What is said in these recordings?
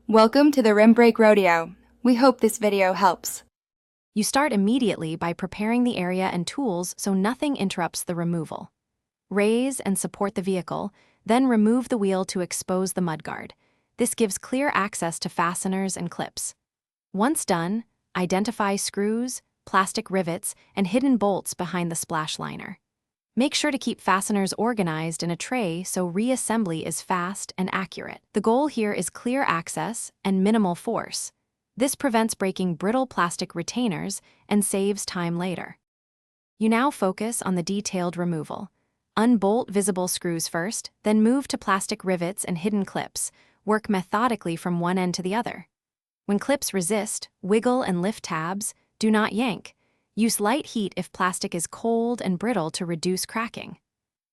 Welcome to the Rim Break Rodeo. We hope this video helps. You start immediately by preparing the area and tools so nothing interrupts the removal. Raise and support the vehicle, then remove the wheel to expose the mudguard. This gives clear access to fasteners and clips. Once done, identify screws, plastic rivets, and hidden bolts behind the splash liner. Make sure to keep fasteners organized in a tray so reassembly is fast and accurate. The goal here is clear access and minimal force. This prevents breaking brittle plastic retainers and saves time later. You now focus on the detailed removal. Unbolt visible screws first, then move to plastic rivets and hidden clips. Work methodically from one end to the other. When clips resist, wiggle and lift tabs. Do not yank. Use light heat if plastic is cold and brittle to reduce cracking.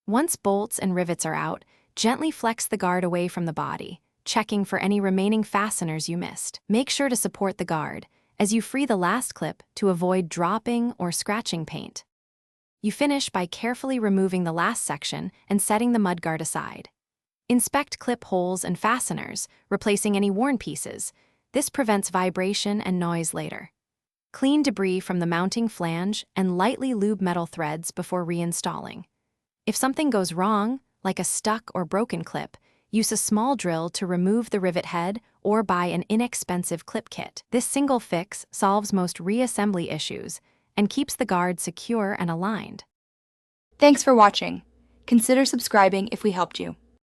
Once bolts and rivets are out, gently flex the guard away from the body, checking for any remaining fasteners you missed. Make sure to support the guard as you free the last clip to avoid dropping or scratching paint. You finish by carefully removing the last section and setting the mudguard aside. Inspect clip holes and fasteners, replacing any worn pieces. This prevents vibration and noise later. Clean debris from the mounting flange and lightly lube metal threads before reinstalling. If something goes wrong, like a stuck or broken clip, use a small drill to remove the rivet head or buy an inexpensive clip kit. This single fix solves most reassembly issues and keeps the guard secure and aligned. Thanks for watching. Consider subscribing if we helped you.